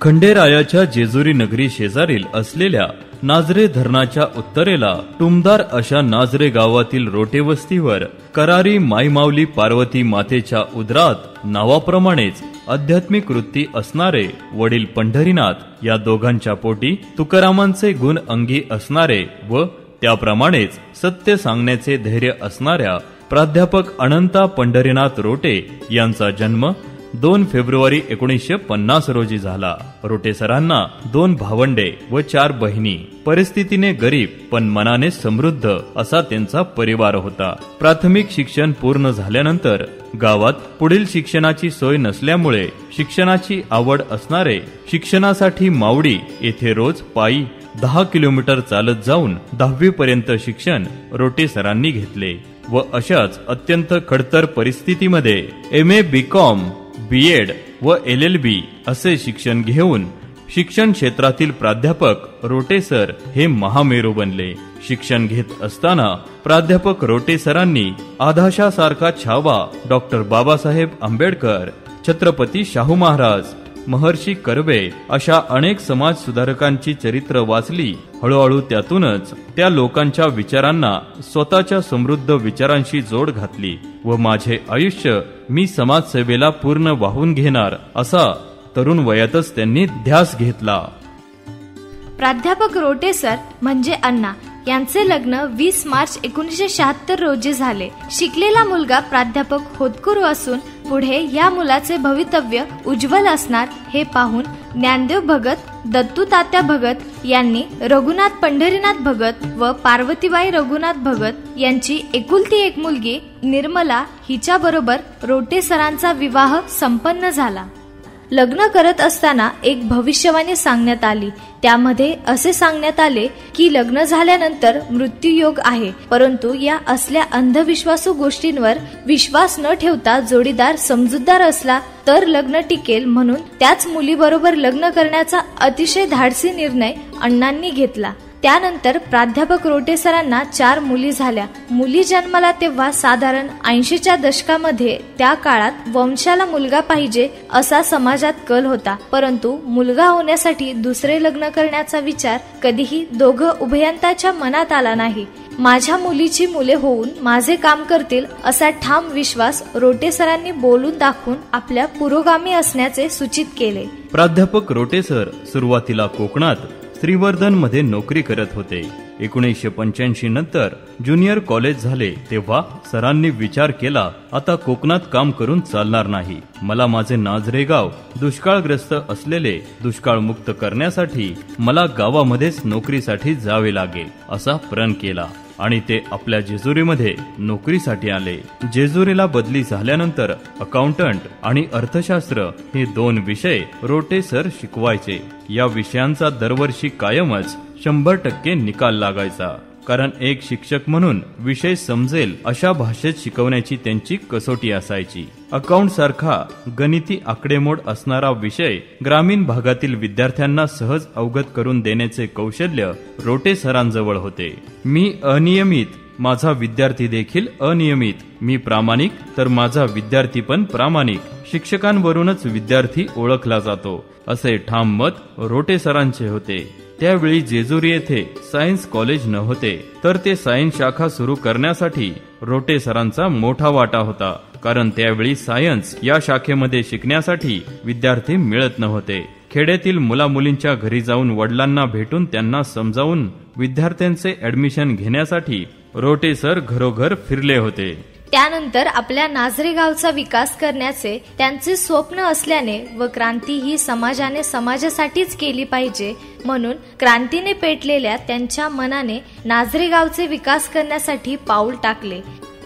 खंडेरायाच्या जेजुरी नगरी शेजारील असलेल्या नाझरे धरणाच्या उत्तरेला टुमदार अशा नाझरे गावातील रोटे वस्तीवर करारी माईमाऊली पार्वती मातेच्या उदरात नावाप्रमाणेच आध्यात्मिक वृत्ती असणारे वडील पंढरीनाथ या दोघांच्या पोटी तुकारामांचे गुण अंगी असणारे व त्याप्रमाणेच सत्य सांगण्याचे धैर्य असणाऱ्या प्राध्यापक अनंता पंढरीनाथ रोटे यांचा जन्म 2 फेब्रुवारी 1950 रोजी झाला. रोटे सरांना 2 भावंडे व 4 बहिणी. परिस्थितीने गरीब पण मनाने समृद्ध असा त्यांचा परिवार होता. प्राथमिक शिक्षण पूर्ण झाल्यानंतर गावात पुढील शिक्षणाची सोय नसल्यामुळे शिक्षणाची आवड असणारे शिक्षणासाठी मावडी येथे रोज पायी 10 किलोमीटर चालत जाऊन 10वी पर्यंत शिक्षण रोटे सरांनी घेतले व अशाच अत्यंत खडतर परिस्थितीमध्ये MA BCom B.Ed व LLB असे शिक्षण घेऊन शिक्षण क्षेत्रातील प्राध्यापक रोटे सर हे महामेरू बनले. शिक्षण घेत असताना प्राध्यापक रोटे सरांनी आधाशासारखा छावा डॉक्टर बाबासाहेब आंबेडकर, छत्रपती शाहू महाराज, महर्षी कर्वे अशा अनेक समाज सुधारकांची चरित्र वाचली. हळूहळू त्यातूनच त्या लोकांच्या विचारांना स्वतःच्या समृद्ध विचारांशी जोड घातली व माझे आयुष्य मी समाजसेवेला पूर्ण वाहून घेणार असा तरुण वयातच त्यांनी ध्यास घेतला. प्राध्यापक रोटे सर म्हणजे अण्णा यांचे लग्न 20 मार्च 1976 रोजी झाले. शिकलेला मुलगा प्राध्यापक होतकरू असून पुढे या मुलाचे भवितव्य उज्ज्वल असणार हे पाहून ज्ञानदेव भगत, दत्तू तात्या भगत यांनी रघुनाथ पंढरीनाथ भगत व पार्वतीबाई रघुनाथ भगत यांची एकुलती एक मुलगी निर्मला हिच्या बरोबर रोटे सरांचा विवाह संपन्न झाला. लग्न करत असताना एक भविष्यवाणी सांगण्यात आली. त्यामध्ये असे सांगण्यात आले की लग्न झाल्यानंतर मृत्यूयोग आहे, परंतु या असल्या अंधविश्वासू गोष्टींवर विश्वास न ठेवता जोडीदार समजूतदार असला तर लग्न टिकेल, म्हणून त्याच मुलीबरोबर लग्न करण्याचा अतिशय धाडसी निर्णय अण्णांनी घेतला. त्यानंतर प्राध्यापक रोटे सरांना 4 मुली झाल्या. मुली जन्माला तेव्हा साधारण 80च्या दशकामध्ये त्या काळात वंशाला मुलगा पाहिजे असा समाजात कल होता, परंतु मुलगा होण्यासाठी दुसरे लग्न करण्याचा विचार कधीही दोघं उभयंताच्या मनात आला नाही. माझ्या मुलीची मुले होऊन माझे काम करतील असा ठाम विश्वास रोटे सरांनी बोलून दाखवून आपल्या पुरोगामी असण्याचे सूचित केले. प्राध्यापक रोटे सर सुरुवातीला कोकणात श्रीवर्धन मध्ये नोकरी करत होते. 1985 नंतर ज्युनियर कॉलेज झाले तेव्हा सरांनी विचार केला, आता कोकणात काम करून चालणार नाही. मला माझे नाझरे गाव दुष्काळग्रस्त असलेले दुष्काळमुक्त करण्यासाठी मला गावामध्येच नोकरीसाठी जावे लागेल असा प्रण केला आणि ते आपल्या जेजुरीमध्ये नोकरीसाठी आले. जेजुरीला बदली झाल्यानंतर अकाउंटंट आणि अर्थशास्त्र हे 2 विषय रोटे सर शिकवायचे. या विषयांचा दरवर्षी कायमच 100% निकाल लागायचा, कारण एक शिक्षक म्हणून विषय समजेल अशा भाषेत शिकवण्याची त्यांची कसोटी असायची. अकाउंट सारखा गणिती आकडेमोड असणारा विषय ग्रामीण भागातील विद्यार्थ्यांना सहज अवगत करून देण्याचे कौशल्य रोटे सरांजवळ होते. मी अनियमित, माझा विद्यार्थी देखील अनियमित, मी प्रामाणिक तर माझा विद्यार्थी पण प्रामाणिक, शिक्षकांवरूनच विद्यार्थी ओळखला जातो असे ठाम मत रोटे सरांचे होते. त्यावेळी जेजुरी येथे सायन्स कॉलेज नव्हते, तर ते सायन्स शाखा सुरू करण्यासाठी रोटे सरांचा मोठा वाटा होता, कारण त्यावेळी सायन्स या शाखेमध्ये शिकण्यासाठी विद्यार्थी मिळत नव्हते. खेड्यातील मुलामुलींच्या घरी जाऊन वडिलांना भेटून त्यांना समजावून विद्यार्थ्यांचे ऍडमिशन घेण्यासाठी रोटे सर घरोघर फिरले होते. त्यानंतर आपल्या नाझरे गावचा विकास करण्याचे त्यांचे स्वप्न असल्याने व क्रांती ही समाजाने समाजासाठीच केली पाहिजे म्हणून क्रांतीने पेटलेल्या त्यांच्या मनाने नाझरे गावचे विकास करण्यासाठी पाऊल टाकले.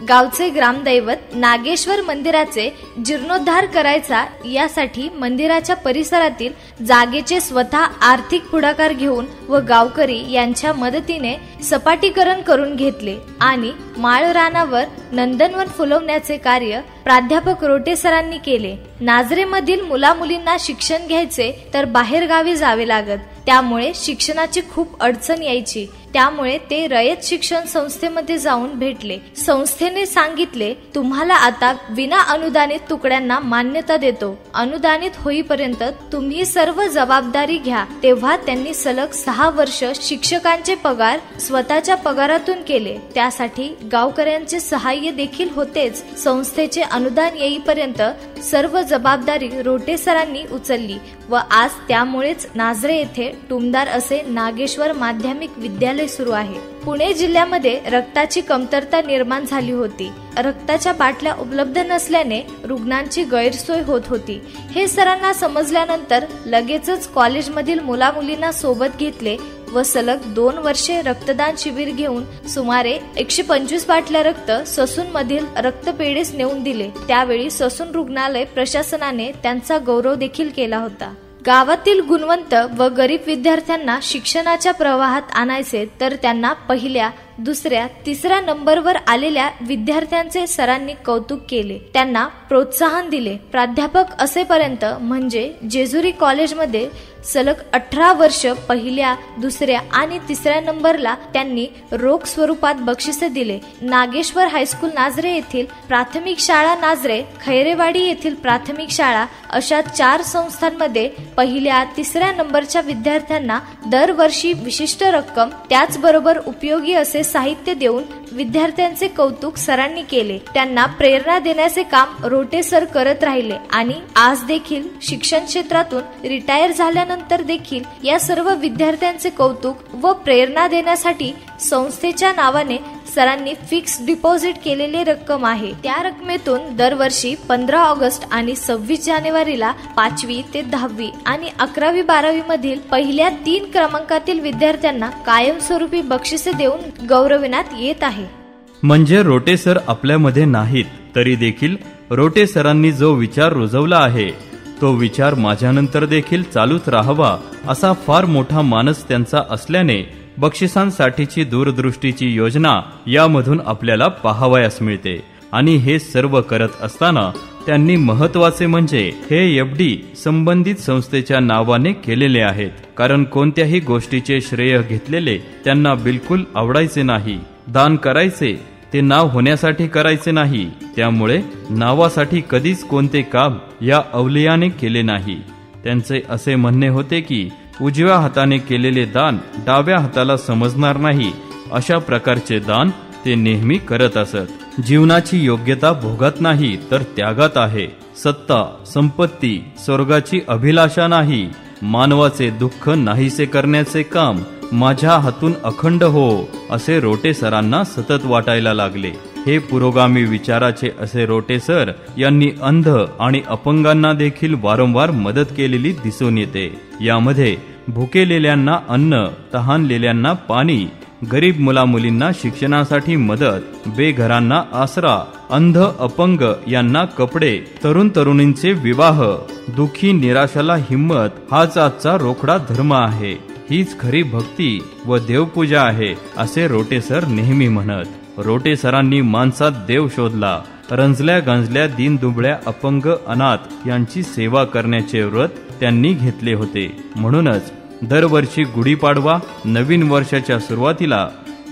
गावचे ग्रामदैवत नागेश्वर मंदिराचे जीर्णोद्धार करायचा, यासाठी मंदिराच्या परिसरातील जागेचे स्वतः आर्थिक पुढाकार घेऊन व गावकरी यांच्या मदतीने सपाटीकरण करून घेतले आणि माळरानावर नंदनवन फुलवण्याचे कार्य प्राध्यापक रोटे सरांनी केले. नाझरेमधील मुलामुलींना शिक्षण घ्यायचे तर बाहेर गावी जावे लागत, त्यामुळे शिक्षणाची खूप अडचण यायची. त्यामुळे ते रयत शिक्षण संस्थेमध्ये जाऊन भेटले. संस्थेने सांगितले, तुम्हाला आता विना अनुदानित तुकड्यांना मान्यता देतो. अनुदानित होईपर्यंत तुम्ही सर्व जबाबदारी घ्या. तेव्हा त्यांनी सलग 6 वर्ष शिक्षकांचे पगार स्वतःच्या पगारातून केले. त्यासाठी गावकऱ्यांचे सहाय्य देखील होतेच. संस्थेचे अनुदान येईपर्यंत सर्व जबाबदारी रोटे सरांनी उचलली व आज त्यामुळेच नाझरे येथे टुमदार असे नागेश्वर माध्यमिक विद्यालय सुरू आहे. पुणे जिल्ह्यामध्ये रक्ताची कमतरता निर्माण झाली होती. रक्ताच्या बाटल्या उपलब्ध नसल्याने रुग्णांची गैरसोय होत होती. हे सरांना समजल्यानंतर लगेचच कॉलेजमधील मुलामुलींना सोबत घेतले व सलग 2 वर्षे रक्तदान शिबिर घेऊन सुमारे 125 बाटल्या रक्त ससून मधील रक्तपेढीस नेऊन दिले. त्यावेळी ससून रुग्णालय प्रशासनाने त्यांचा गौरव देखील केला होता. गावातील गुणवंत व गरीब विद्यार्थ्यांना शिक्षणाच्या प्रवाहात आणायचे तर त्यांना पहिल्या, दुसऱ्या, तिसऱ्या नंबरवर आलेल्या विद्यार्थ्यांचे सरांनी कौतुक केले. त्यांना प्रोत्साहन दिले. प्राध्यापक असेपर्यंत म्हणजे जेजुरी कॉलेजमध्ये सलग 18 वर्ष पहिल्या, दुसऱ्या आणि तिसऱ्या नंबरला त्यांनी रोख स्वरूपात बक्षिसे दिले. नागेश्वर हायस्कूल नाझरे येथील प्राथमिक शाळा नाझरे, खैरेवाडी येथील प्राथमिक शाळा अशा 4 संस्थांमध्ये पहिल्या, तिसऱ्या नंबरच्या विद्यार्थ्यांना दरवर्षी विशिष्ट रक्कम त्याचबरोबर उपयोगी असे साहित्य देऊन विद्यार्थ्यांचे कौतुक सरांनी केले. त्यांना प्रेरणा देण्याचे काम रोटे सर करत राहिले आणि आज देखील शिक्षण क्षेत्रातून रिटायर झाल्यानंतर देखील या सर्व विद्यार्थ्यांचे कौतुक व प्रेरणा देण्यासाठी संस्थेच्या नावाने सरांनी फिक्स डिपॉझिट केलेली रक्कम आहे. त्या रकमेतून दरवर्षी 15 ऑगस्ट आणि 26 जानेवारीला 5वी ते 10वी आणि 11वी 12वी मधील पहिल्या 3 क्रमांकातील विद्यार्थ्यांना कायमस्वरूपी बक्षिसे देऊन गौरविण्यात येत आहे. म्हणजे रोटे सर आपल्यामध्ये नाहीत तरी देखील रोटे सरांनी जो विचार रुजवला आहे तो विचार माझ्यानंतर देखील चालूच राहावा असा फार मोठा मानस त्यांचा असल्याने बक्षिसांसाठीची दूरदृष्टीची योजना यामधून आपल्याला पाहावयास मिळते. आणि हे सर्व करत असताना त्यांनी महत्वाचे म्हणजे हे एफडी संबंधित संस्थेच्या नावाने केलेले आहेत. कारण कोणत्याही गोष्टीचे श्रेय घेतलेले त्यांना बिलकुल आवडायचे नाही. दान करायचे ते नाव होण्यासाठी करायचे नाही. त्यामुळे नावासाठी कधीच कोणते काम या अवलियाने केले नाही. त्यांचे असे म्हणणे होते की उजव्या हाताने केलेले दान डाव्या हाताला समजणार नाही, अशा प्रकारचे दान ते नेहमी करत असत. जीवनाची योग्यता भोगात नाही तर त्यागात आहे. सत्ता, संपत्ती, स्वर्गाची अभिलाषा नाही. मानवाचे दुःख नाहीसे करण्याचे काम माझ्या हातून अखंड हो, असे रोटे सरांना सतत वाटायला लागले. हे पुरोगामी विचाराचे असे रोटे सर यांनी अंध आणि अपंगांना देखील वारंवार मदत केलेली दिसून येते. यामध्ये भुकेलेल्यांना अन्न, तहानलेल्यांना पाणी, गरीब मुलामुलींना शिक्षणासाठी मदत, बेघरांना आसरा, अंध अपंग यांना कपडे, तरुण तरुणींचे विवाह, दुखी निराशाला हिम्मत हाच आजचा रोखडा धर्म आहे. हीच खरी भक्ती व देवपूजा आहे, असे रोटे सर नेहमी म्हणत. रोटे सरांनी माणसात देव शोधला. रंजल्या गांजल्या दीनदुबळ्या अपंग अनाथ यांची सेवा करण्याचे व्रत त्यांनी घेतले होते. म्हणूनच दरवर्षी गुढीपाडवा, नवीन वर्षाच्या सुरुवातीला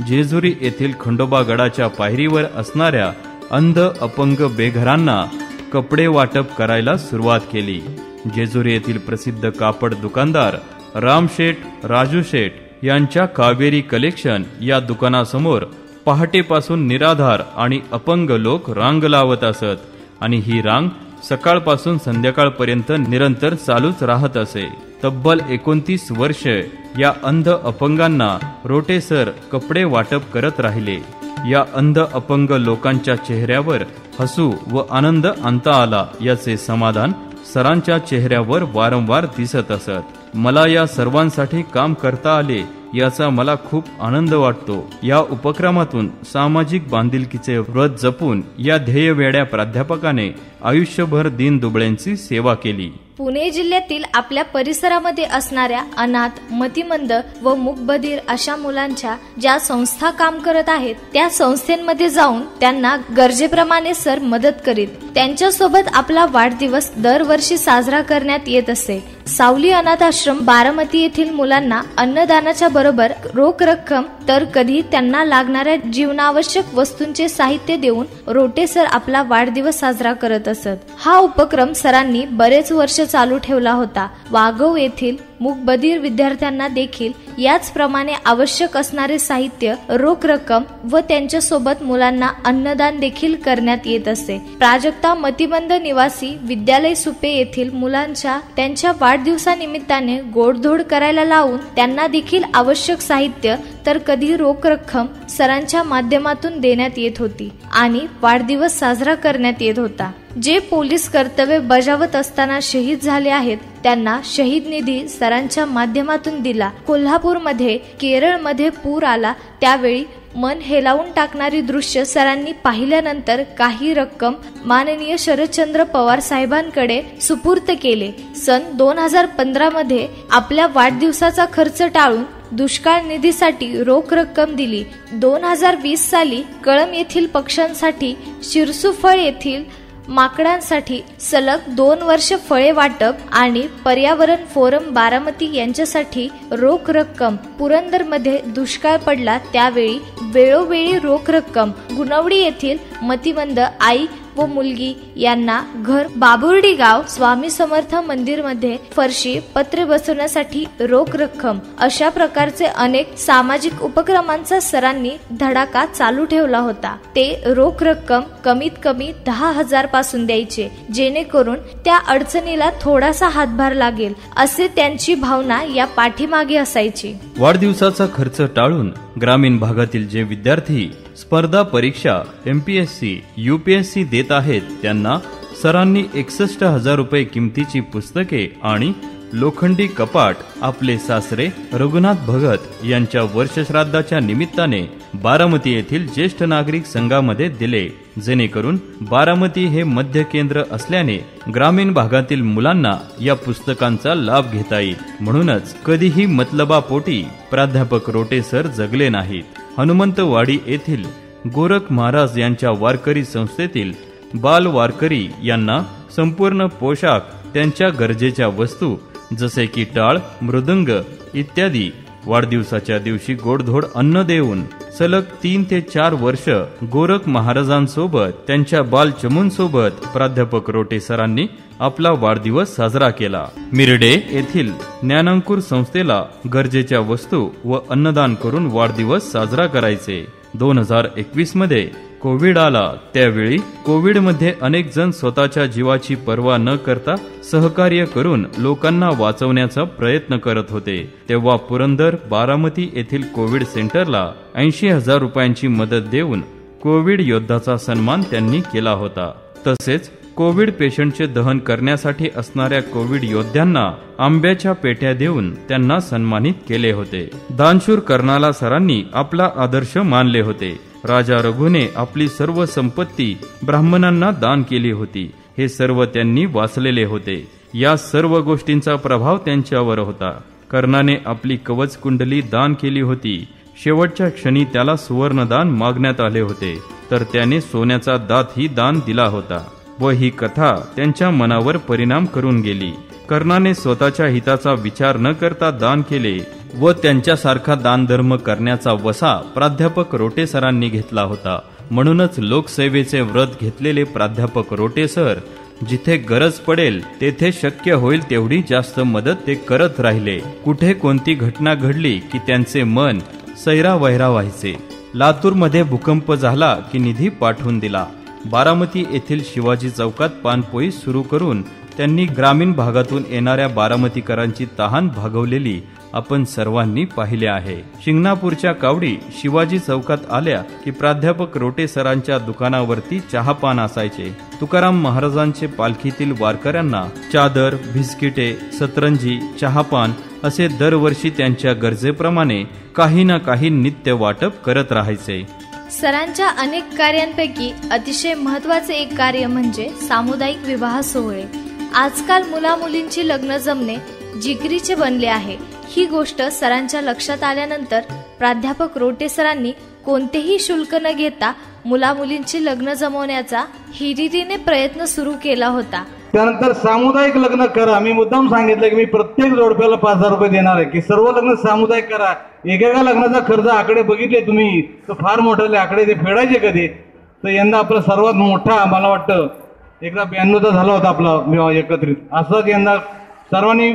जेजुरी येथील खंडोबा गडाच्या पायरीवर असणाऱ्या अंध अपंग बेघरांना कपडे वाटप करायला सुरुवात केली. जेजुरी येथील प्रसिद्ध कापड दुकानदार रामशेठ, राजू शेठ यांच्या कावेरी कलेक्शन या दुकानासमोर पहाटेपासून निराधार आणि अपंग लोक रांग लावत असत आणि ही रांग सकाळपासून संध्याकाळपर्यंत निरंतर चालूच राहत असे. तब्बल 29 वर्ष या अंध अपंगांना रोटे सर कपडे वाटप करत राहिले. या अंध अपंग लोकांच्या चेहऱ्यावर हसू व आनंद आणता आला याचे समाधान सरांच्या चेहऱ्यावर वारंवार दिसत असत. मला या सर्वांसाठी काम करता आले याचा मला खूप आनंद वाटतो. या उपक्रमातून सामाजिक बांधिलकीचे व्रत जपून या ध्येयवेड्या प्राध्यापकाने आयुष्यभर दीनदुबळ्यांची सेवा केली. पुणे जिल्ह्यातील आपल्या परिसरामध्ये असणाऱ्या अनाथ, मतिमंद व मूकबधीर अशा मुलांच्या ज्या संस्था काम करत आहेत त्या संस्थेमध्ये जाऊन त्यांना गरजेप्रमाणे सर मदत करीत. त्यांच्यासोबत आपला वाढदिवस दरवर्षी साजरा करण्यात येत असे. सावली अनाथ आश्रम बारामती येथील मुलांना अन्नदानाच्या बरोबर रोख रक्कम तर कधी त्यांना लागणाऱ्या जीवनावश्यक वस्तूंचे साहित्य देऊन रोटे सर आपला वाढदिवस साजरा करत असत. हा उपक्रम सरांनी बरेच वर्ष चालू ठेवला होता. वाघोव येथील मूकबधीर विद्यार्थ्यांना देखील याचप्रमाणे आवश्यक असणारे साहित्य, रोख रक्कम व त्यांच्यासोबत मुलांना अन्नदान देखील करण्यात येत असे. प्राजक्ता मतिमंद निवासी विद्यालय सुपे येथील मुलांच्या त्यांच्या वाढदिवसानिमित्ताने गोडधोड करायला लावून त्यांना देखील आवश्यक साहित्य तर कधी रोख रक्कम सरांच्या माध्यमातून देण्यात येत होती आणि वाढदिवस साजरा करण्यात येत होता. जे पोलीस कर्तव्य बजावत असताना शहीद झाले आहेत त्यांना शहीद निधी सरांच्या माध्यमातून दिला. कोल्हापूरमध्ये, केरळमध्ये पूर आला त्यावेळी मन हेलावून टाकणारी दृश्य सरांनी पाहिल्यानंतर काही रक्कम माननीय शरदचंद्र पवार साहेबांकडे सुपूर्त केले. सन 2015 मध्ये आपल्या वाढदिवसाचा खर्च टाळून दुष्काळ निधीसाठी रोख रक्कम दिली. 2020 साली कळंब येथील पक्ष्यांसाठी, शिरसुफळ येथील माकडांसाठी सलग 2 वर्ष फळे वाटप आणि पर्यावरण फोरम बारामती यांच्यासाठी रोख रक्कम. पुरंदरमध्ये दुष्काळ पडला त्यावेळी वेळोवेळी रोख रक्कम. गुणवडी येथील मतिमंद आई व मुलगी यांना घर. बाबुर्डी गाव स्वामी समर्थ मंदिर मध्ये फरशी, पत्रे बसवण्यासाठी रोख रक्कम. अशा प्रकारचे अनेक सामाजिक उपक्रमांचा सरांनी धडाका चालू ठेवला होता. ते रोख रक्कम कमीत कमी 10,000 पासून द्यायचे जेणेकरून त्या अडचणीला थोडासा हातभार लागेल असे त्यांची भावना या पाठीमागे असायची. वाढदिवसाचा खर्च टाळून ग्रामीण भागातील जे विद्यार्थी स्पर्धा परीक्षा MPSC, UPSC देत आहेत त्यांना सरांनी 61,000 रुपये किमतीची पुस्तके आणि लोखंडी कपाट आपले सासरे रघुनाथ भगत यांच्या वर्षश्राद्धाच्या निमित्ताने बारामती येथील ज्येष्ठ नागरिक संघामध्ये दिले. जेणेकरून बारामती हे मध्य केंद्र असल्याने ग्रामीण भागातील मुलांना या पुस्तकांचा लाभ घेता येईल. म्हणूनच कधीही मतलबापोटी प्राध्यापक रोटे सर जगले नाहीत. हनुमंतवाडी येथील गोरख महाराज यांच्या वारकरी संस्थेतील बाल वारकरी यांना संपूर्ण पोशाख, त्यांच्या गरजेच्या वस्तू जसे की टाळ, मृदंग इत्यादी वाढदिवसाच्या दिवशी गोडधोड अन्न देऊन सलग 3 ते 4 वर्ष गोरख महाराजांसोबत, त्यांच्या बालचमूंसोबत प्राध्यापक रोटे सरांनी आपला वाढदिवस साजरा केला. मिरडे येथील ज्ञानांकुर संस्थेला गरजेच्या वस्तू व अन्नदान करून वाढदिवस साजरा करायचे. 2021 मध्ये कोविड आला त्यावेळी कोविडमध्ये अनेक जण स्वतःच्या जीवाची पर्वा न करता सहकार्य करून लोकांना वाचवण्याचा प्रयत्न करत होते. तेव्हा पुरंदर, बारामती येथील कोविड सेंटरला 80,000 रुपयांची मदत देऊन कोविड योद्धाचा सन्मान त्यांनी केला होता. तसेच कोविड पेशंटचे दहन करण्यासाठी असणाऱ्या कोविड योद्ध्यांना आंब्याच्या पेट्या देऊन त्यांना सन्मानित केले होते. दानशूर कर्णाला सरांनी आपला आदर्श मानले होते. राजा रघुने आपली सर्व संपत्ती ब्राह्मणांना दान केली होती. हे सर्व त्यांनी वाचलेले होते. या सर्व गोष्टींचा प्रभाव त्यांच्यावर होता. कर्णाने आपली कवच कुंडली दान केली होती. शेवटच्या क्षणी त्याला सुवर्णदान मागण्यात आले होते तर त्याने सोन्याचा दातही दान दिला होता व ही कथा त्यांच्या मनावर परिणाम करून गेली. कर्णाने स्वतःच्या हिताचा विचार न करता दान केले व त्यांच्यासारखा दानधर्म करण्याचा वसा प्राध्यापक रोटे सरांनी घेतला होता. म्हणूनच लोकसेवेचे व्रत घेतलेले प्राध्यापक रोटे सर जिथे गरज पडेल तेथे शक्य होईल तेवढी जास्त मदत ते करत राहिले. कुठे कोणती घटना घडली की त्यांचे मन सैरावैरा व्हायचे. लातूरमध्ये भूकंप झाला की निधी पाठवून दिला. बारामती येथील शिवाजी चौकात पानपोई सुरू करून त्यांनी ग्रामीण भागातून येणाऱ्या बारामतीकरांची तहान भागवलेली आपण सर्वांनी पाहिले आहे. शिंगणापूरच्या कावडी शिवाजी चौकात आल्या की प्राध्यापक रोटे सरांच्या दुकानावरती चहापान असायचे. तुकाराम महाराजांचे पालखीतील वारकऱ्यांना चादर, बिस्किटे, सतरंजी, चहापान असे दरवर्षी त्यांच्या गरजेप्रमाणे काही ना काही नित्य वाटप करत राहायचे. सरांच्या अनेक कार्यांपैकी अतिशय महत्वाचे एक कार्य म्हणजे सामुदायिक विवाह सोहळे. आजकाल मुलामुलींची लग्न जमणे जिगरीचे बनले आहे. ही गोष्ट सरांच्या लक्षात आल्यानंतर प्राध्यापक रोटे सरांनी कोणतेही शुल्क न घेता मुलामुलींची लग्न जमवण्याचा हिरिरीने प्रयत्न सुरू केला होता. त्यानंतर सामुदायिक लग्न करा. मी मुद्दाम सांगितलं की मी प्रत्येक जोडप्याला 5,000 रुपये देणार आहे, की सर्व लग्न सामुदायिक करा. एकेका लग्नाचा खर्च आकडे बघितले तुम्ही तर फार मोठे आकडे, ते फेडायचे कधी. तर यंदा आपला सर्वात मोठा मला वाटतं एकदा 92चा झाला होता आपला विवाह एकत्रित. असंच यंदा सर्वांनी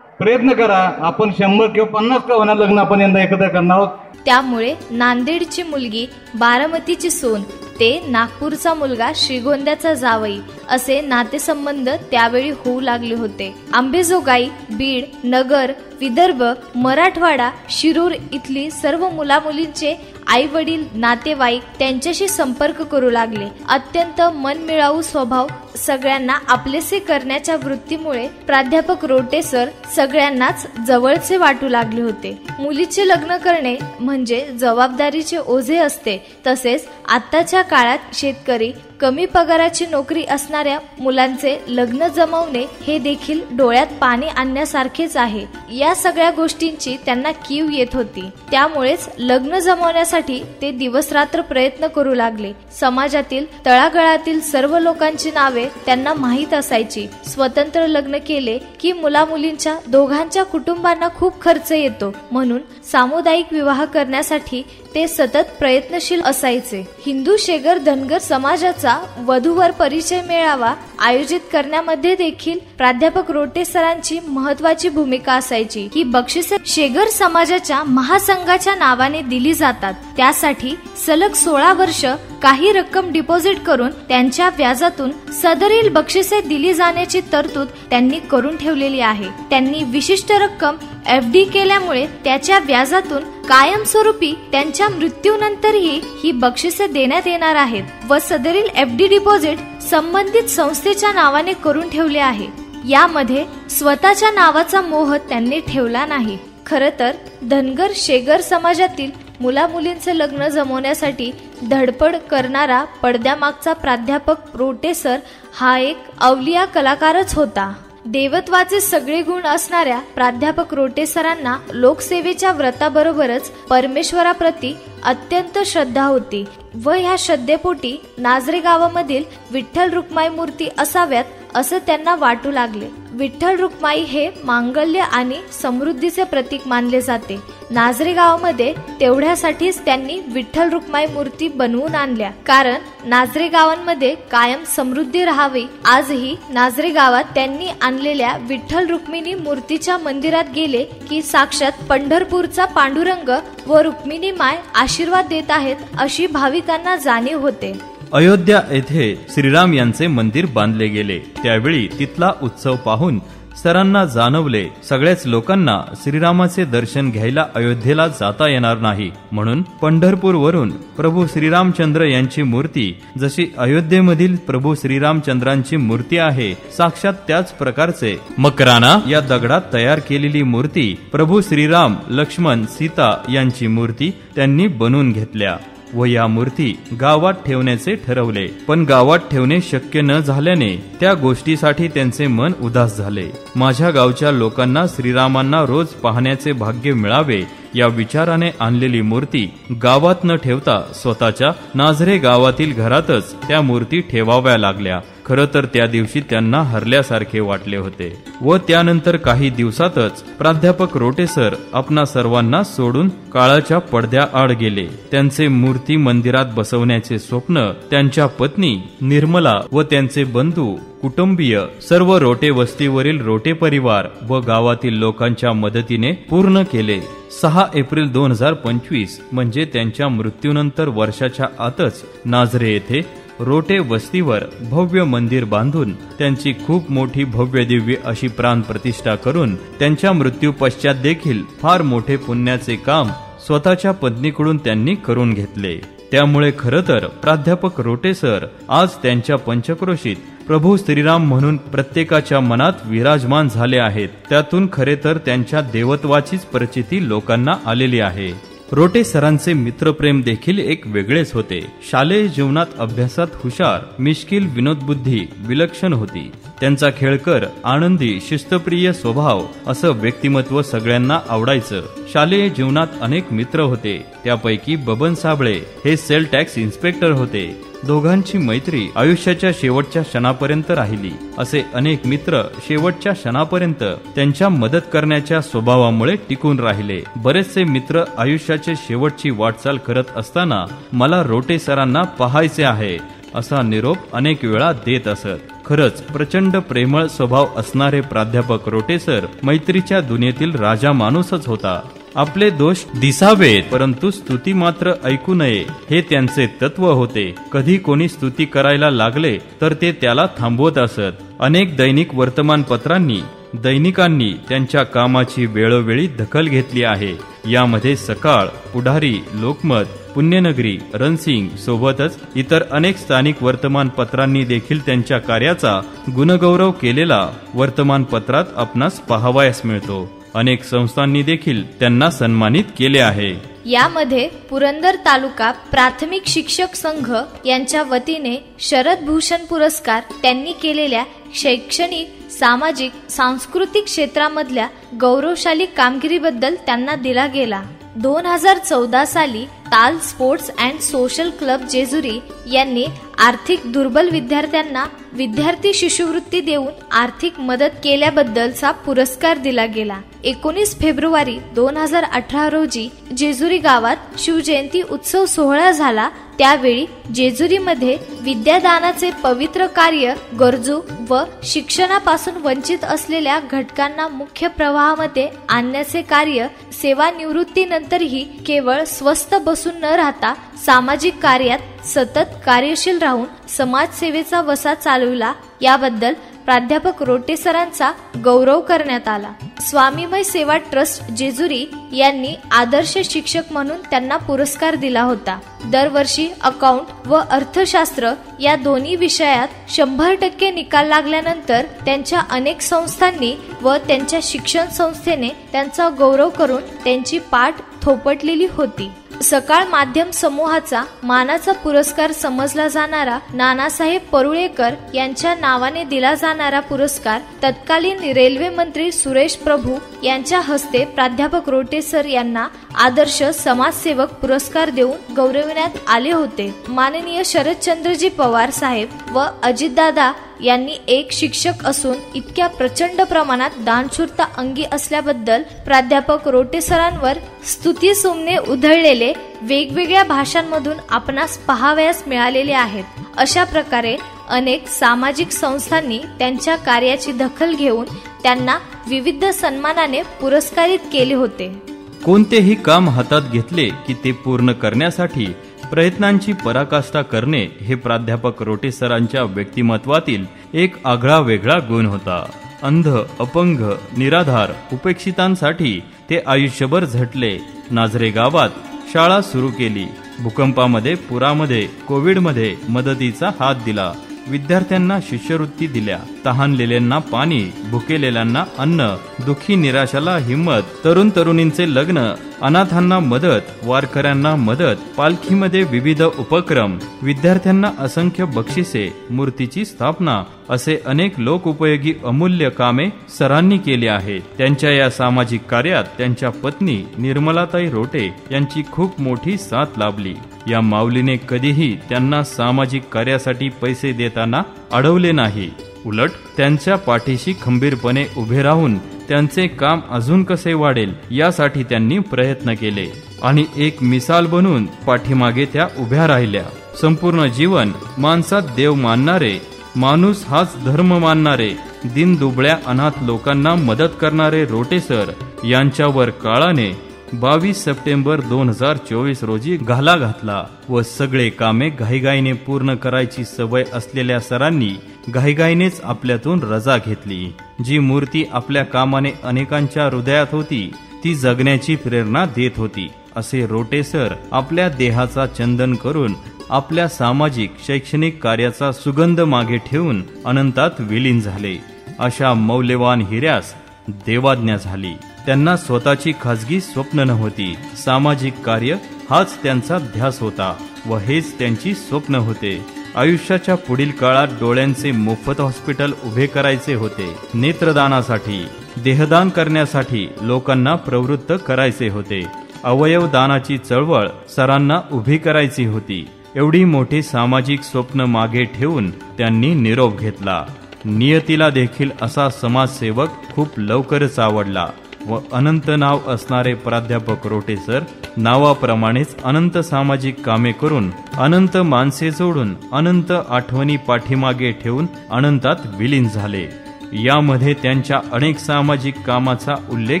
प्रयत्न करा. आपण 100 किंवा 50 का होणार लग्न आपण यंदा एकत्र करणार आहोत. त्यामुळे नांदेडची मुलगी बारामतीची सोन ते नागपूरचा मुलगा श्रीगोंद्याचा जावई असे नातेसंबंध त्यावेळी होऊ लागले होते. अंबेजोगाई, बीड, नगर, विदर्भ, मराठवाडा, शिरूर इथली सर्व मुलामुलींचे आई वडील, नातेवाईक त्यांच्याशी संपर्क करू लागले. अत्यंत मनमिळावू स्वभाव, सगळ्यांना आपलेसे करण्याच्या वृत्तीमुळे प्राध्यापक रोटे सर सगळ्यांनाच जवळचे वाटू लागले होते. मुलीचे लग्न करणे म्हणजे जबाबदारीचे ओझे असते. तसेच आत्ताच्या काळात शेतकरी, कमी पगाराची नोकरी असणाऱ्या मुलांचे लग्न जमवणे हे देखील डोळ्यात पाणी आणण्यासारखेच आहे. या सगळ्या गोष्टींची त्यांना कीव येत होती. त्यामुळेच लग्न जमवण्यासाठी ते दिवसरात्र प्रयत्न करू लागले. समाजातील तळागाळातील सर्व लोकांची नावे त्यांना माहीत असायची. स्वतंत्र लग्न केले की मुलामुलींच्या दोघांच्या कुटुंबांना खूप खर्च येतो, म्हणून सामुदायिक विवाह करण्यासाठी ते सतत प्रयत्नशील असायचे. हिंदू, शेगर, धनगर समाजाचा वधूवर परिचय मेळावा आयोजित करण्यामध्ये देखील प्राध्यापक रोटे सरांची महत्वाची भूमिका असायची. ही बक्षिसे शेगर समाजाच्या महासंघाच्या नावाने दिली जातात. त्यासाठी सलग 16 वर्ष काही रक्कम डिपॉझिट करून त्यांच्या व्याजातून सदरील बक्षिसे दिली जाण्याची तरतूद त्यांनी करून ठेवलेली आहे. त्यांनी विशिष्ट रक्कम FD केल्यामुळे त्याच्या व्याजातून कायमस्वरूपी त्यांच्या मृत्यूनंतरही ही बक्षिसे देण्यात येणार आहेत व सदरील FD डिपॉझिट संबंधित संस्थेच्या नावाने करून ठेवले आहे. यामध्ये स्वतःच्या नावाचा मोह त्यांनी ठेवला नाही. खर तर धनगर, शेगर समाजातील मुलामुलींचे लग्न जमवण्यासाठी धडपड करणारा पडद्यामागचा प्राध्यापक रोटे सर हा एक अवलिया कलाकारच होता. देवत्वाचे सगळे गुण असणाऱ्या प्राध्यापक रोटे सरांना लोकसेवेच्या व्रताबरोबरच परमेश्वराप्रती अत्यंत श्रद्धा होती व ह्या श्रद्धेपोटी नाझरे गावामधील विठ्ठल रुक्माई मूर्ती असाव्यात असं त्यांना वाटू लागले. विठ्ठल रुक्माई हे मांगल्य आणि समृद्धीचे प्रतीक मानले जाते. नाझरे गावामध्ये तेवढ्यासाठीच त्यांनी विठ्ठल रुक्माई मूर्ती बनवून आणल्या, कारण नाझरे गावांमध्ये कायम समृद्धी राहावी. आजही नाझरे गावात त्यांनी आणलेल्या विठ्ठल रुक्मिणी मूर्तीच्या मंदिरात गेले की साक्षात पंढरपूरचा पांडुरंग व रुक्मिणी माय आशीर्वाद देत आहेत अशी भाविकांना जाणीव होते. अयोध्या येथे श्रीराम यांचे मंदिर बांधले गेले. त्यावेळी तिथला उत्सव पाहून सरांना जाणवले सगळ्याच लोकांना श्रीरामाचे दर्शन घ्यायला अयोध्येला जाता येणार नाही, म्हणून पंढरपूरवरून प्रभू श्रीरामचंद्र यांची मूर्ती जशी अयोध्येमधील प्रभू श्रीरामचंद्रांची मूर्ती आहे साक्षात त्याच प्रकारचे मकराना या दगडात तयार केलेली मूर्ती प्रभू श्रीराम, लक्ष्मण, सीता यांची मूर्ती त्यांनी बनवून घेतल्या व या मूर्ती गावात ठेवण्याचे ठरवले. पण गावात ठेवणे शक्य न झाल्याने त्या गोष्टीसाठी त्यांचे मन उदास झाले. माझ्या गावच्या लोकांना श्रीरामांना रोज पाहण्याचे भाग्य मिळावे या विचाराने आणलेली मूर्ती गावात न ठेवता स्वतःच्या नाझरे गावातील घरातच त्या मूर्ती ठेवाव्या लागल्या. खरं तर त्या दिवशी त्यांना हरल्यासारखे वाटले होते व त्यानंतर काही दिवसातच प्राध्यापक रोटे सर आपणा सर्वांना सोडून काळाच्या पडद्याआड गेले. त्यांचे मूर्ती मंदिरात बसवण्याचे स्वप्न त्यांच्या पत्नी निर्मला व त्यांचे बंधू, कुटुंबीय, सर्व रोटे वस्तीवरील रोटे परिवार व गावातील लोकांच्या मदतीने पूर्ण केले. 6 एप्रिल 2025 म्हणजे त्यांच्या मृत्यूनंतर वर्षाच्या आतच नाझरे येथे रोटे वस्तीवर भव्य मंदिर बांधून त्यांची खूप मोठी भव्य दिव्य अशी प्राण प्रतिष्ठा करून त्यांच्या मृत्यू पश्चात देखील फार मोठे पुण्याचे काम स्वतःच्या पत्नीकडून त्यांनी करून घेतले. त्यामुळे खरं तर प्राध्यापक रोटे सर आज त्यांच्या पंचक्रोशीत प्रभू श्रीराम म्हणून प्रत्येकाच्या मनात विराजमान झाले आहेत. त्यातून खरे तर त्यांच्या देवत्वाचीच प्रचिती लोकांना आलेली आहे. रोटे सरांचे मित्रप्रेम देखील एक वेगळेच होते. शालेय जीवनात अभ्यासात हुशार, मिश्किल विनोदबुद्धी विलक्षण होती. त्यांचा खेळकर, आनंदी, शिस्तप्रिय स्वभाव असं व्यक्तिमत्व सगळ्यांना आवडायचं. शालेय जीवनात अनेक मित्र होते. त्यापैकी बबन साबळे हे सेल टॅक्स इन्स्पेक्टर होते. दोघांची मैत्री आयुष्याच्या शेवटच्या क्षणापर्यंत राहिली. असे अनेक मित्र शेवटच्या क्षणापर्यंत त्यांच्या मदत करण्याच्या स्वभावामुळे टिकून राहिले. बरेचसे मित्र आयुष्याची शेवटची वाटचाल करत असताना मला रोटे सरांना पाहायचे आहे असा निरोप अनेक वेळा देत असत. खरंच प्रचंड प्रेमळ स्वभाव असणारे प्राध्यापक रोटे सर मैत्रीच्या दुनियेतील राजा माणूसच होता. आपले दोष दिसावेत परंतु स्तुती मात्र ऐकू नये हे त्यांचे तत्व होते. कधी कोणी स्तुती करायला लागले तर ते त्याला थांबवत असत. अनेक दैनिक वर्तमानपत्रांनी दैनिकांनी त्यांच्या कामाची वेळोवेळी दखल घेतली आहे. यामध्ये सकाळ, पुढारी, लोकमत, पुण्यनगरी, रणसिंग सोबतच इतर अनेक स्थानिक वर्तमानपत्रांनी देखील त्यांच्या कार्याचा गुणगौरव केलेला वर्तमानपत्रात आपणास पाहावयास मिळतो. अनेक संस्थांनी देखील त्यांना सन्मानित केले आहे. यामध्ये पुरंदर तालुका प्राथमिक शिक्षक संघ यांच्या वतीने शरद भूषण पुरस्कार त्यांनी केलेल्या शैक्षणिक, सामाजिक, सांस्कृतिक क्षेत्रामधल्या गौरवशाली कामगिरीबद्दल त्यांना दिला गेला. 2014 साली ताल sports and social club Jejuri यांनी आर्थिक दुर्बल विद्यार्थ्यांना विद्यार्थी शिष्यवृत्ती देऊन आर्थिक मदत केल्याबद्दलचा पुरस्कार दिला गेला. 19 फेब्रुवारी 2018 रोजी जेजुरी गावात शिवजयंती उत्सव सोहळा झाला. त्यावेळी जेजुरीमध्ये विद्यादानाचे पवित्र कार्य गरजू व शिक्षणापासून वंचित असलेल्या घटकांना मुख्य प्रवाहामध्ये आणण्याचे कार्य सेवानिवृत्तीनंतरही केवळ स्वस्थ बसून न राहता सामाजिक कार्यात सतत कार्यशील राहून समाजसेवेचा वसा चालविला. याबद्दल प्राध्यापक रोटे सरांचा गौरव करण्यात आला. स्वामीमय सेवा ट्रस्ट जेजुरी यांनी आदर्श शिक्षक म्हणून त्यांना पुरस्कार दिला होता. दरवर्षी अकाउंट व अर्थशास्त्र या दोन्ही विषयात 100% निकाल लागल्यानंतर त्यांच्या अनेक संस्थांनी व त्यांच्या शिक्षण संस्थेने त्यांचा गौरव करून त्यांची पाठ थोपटलेली होती. सकाळ माध्यम समूहाचा मानाचा पुरस्कार समजला जाणारा नानासाहेब परुळेकर यांच्या नावाने दिला जाणारा पुरस्कार तत्कालीन रेल्वे मंत्री सुरेश प्रभू यांच्या हस्ते प्राध्यापक रोटे सर यांना आदर्श समाजसेवक पुरस्कार देऊन गौरविण्यात आले होते. माननीय शरदचंद्रजी पवार साहेब व अजितदादा यांनी एक शिक्षक असून इतक्या प्रचंड प्रमाणात दानशूरता अंगी असल्याबद्दल प्राध्यापक रोटे सरांवर स्तुती सुमने उधळलेले वेगवेगळ्या भाषांमधून आपणास पाहावयास मिळालेले आहेत. अशा प्रकारे अनेक सामाजिक संस्थांनी त्यांच्या कार्याची दखल घेऊन त्यांना विविध सन्मानाने पुरस्कारित केले होते. कोणतेही काम हातात घेतले की ते पूर्ण करण्यासाठी प्रयत्नांची पराकाष्ठा करणे हे प्राध्यापक रोटे सरांच्या व्यक्तिमत्वातील एक आगळा वेगळा गुण होता. अंध, अपंग, निराधार, उपेक्षितांसाठी ते आयुष्यभर झटले. नाझरे गावात शाळा सुरू केली. भूकंपामध्ये, पुरामध्ये, कोविडमध्ये मदतीचा हात दिला. विद्यार्थ्यांना शिष्यवृत्ती दिल्या. तहानलेल्यांना पाणी, भुकेलेल्यांना अन्न, दुःखी निराशाला हिंमत, तरुण तरुणींचे लग्न, अनाथांना मदत, वारकऱ्यांना मदत, पालखीमध्ये विविध उपक्रम, विद्यार्थ्यांना असंख्य बक्षिसे, मूर्तीची स्थापना असे अनेक लोकोपयोगी अमूल्य कामे सरांनी केली आहेत. त्यांच्या या सामाजिक कार्यात त्यांच्या पत्नी निर्मलाताई रोटे यांची खूप मोठी साथ लाभली. या माऊलीने कधीही त्यांना सामाजिक कार्यासाठी पैसे देताना अडवले नाही. उलट त्यांच्या पाठीशी खंबीरपणे उभे राहून त्यांचे काम अजून कसे वाढेल यासाठी त्यांनी प्रयत्न केले आणि एक मिसाल बनून पाठीमागे त्या उभ्या राहिल्या. संपूर्ण जीवन माणसात देव मानणारे, माणूस हाच धर्म मानणारे, दीनदुबळ्या अनाथ लोकांना मदत करणारे रोटे सर यांच्यावर काळाने 22 सप्टेंबर 2024 रोजी घाला घातला व सगळे कामे घाईघाईने पूर्ण करायची सवय असलेल्या सरांनी घाईघाईनेच आपल्यातून रजा घेतली. जी मूर्ती आपल्या कामाने अनेकांच्या हृदयात होती ती जगण्याची प्रेरणा देत होती. असे रोटे सर आपल्या देहाचा चंदन करून आपल्या सामाजिक शैक्षणिक कार्याचा सुगंध मागे ठेवून अनंतात विलीन झाले. अशा मौल्यवान हिऱ्यास देवाज्ञा झाली. त्यांना स्वतःची खाजगी स्वप्न नव्हती. सामाजिक कार्य हाच त्यांचा ध्यास होता व हेच त्यांची स्वप्न होते. आयुष्याच्या पुढील काळात डोळ्यांचे मोफत हॉस्पिटल उभे करायचे होते. नेत्रदानासाठी, देहदान करण्यासाठी लोकांना प्रवृत्त करायचे होते. अवयव दानाची चळवळ सरांना उभी करायची होती. एवढी मोठी सामाजिक स्वप्न मागे ठेवून त्यांनी निरोप घेतला. नियतीला देखील असा समाजसेवक खूप लवकरच आवडला व अनंत नाव असणारे प्राध्यापक रोटे सर नावाप्रमाणेच अनंत सामाजिक कामे करून, अनंत माणसे जोडून, अनंत आठवणी पाठीमागे ठेवून अनंतात विलीन झाले. यामध्ये त्यांच्या अनेक सामाजिक कामाचा उल्लेख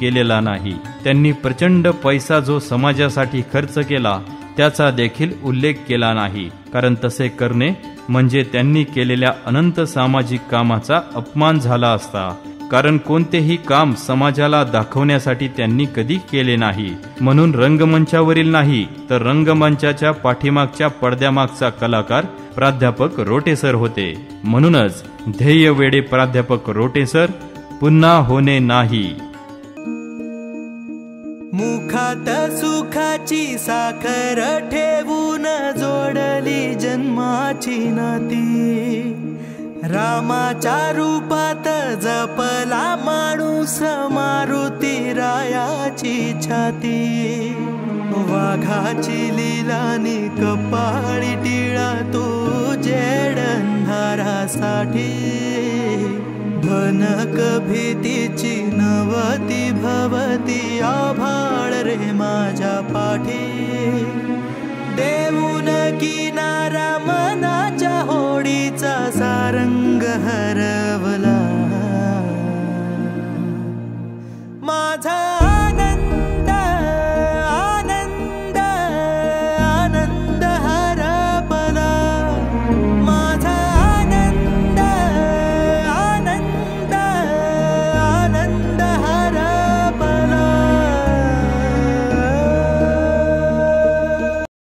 केलेला नाही. त्यांनी प्रचंड पैसा जो समाजासाठी खर्च केला त्याचा देखील उल्लेख केला नाही, कारण तसे करणे म्हणजे त्यांनी केलेल्या अनंत सामाजिक कामाचा अपमान झाला असता. कारण कोणतेही काम समाजाला दाखवण्यासाठी त्यांनी कधी केले नाही. म्हणून रंगमंचावरील नाही तर रंगमंचाच्या पाठीमागच्या पडद्यामागचा कलाकार प्राध्यापक रोटे सर होते. म्हणूनच ध्येय वेडे प्राध्यापक रोटे सर पुन्हा होणे नाही. मुखात सुखाची साखर ठेवून जोडली जन्माची नाती. रामाच्या रूपात जपला माणूस मारुती रायाची छाती. वाघाची लिलानी कपाळी टिळा तू जेडंधारासाठी. भनक भीतीची नवती भवती आभाळ रे माझ्या पाठी.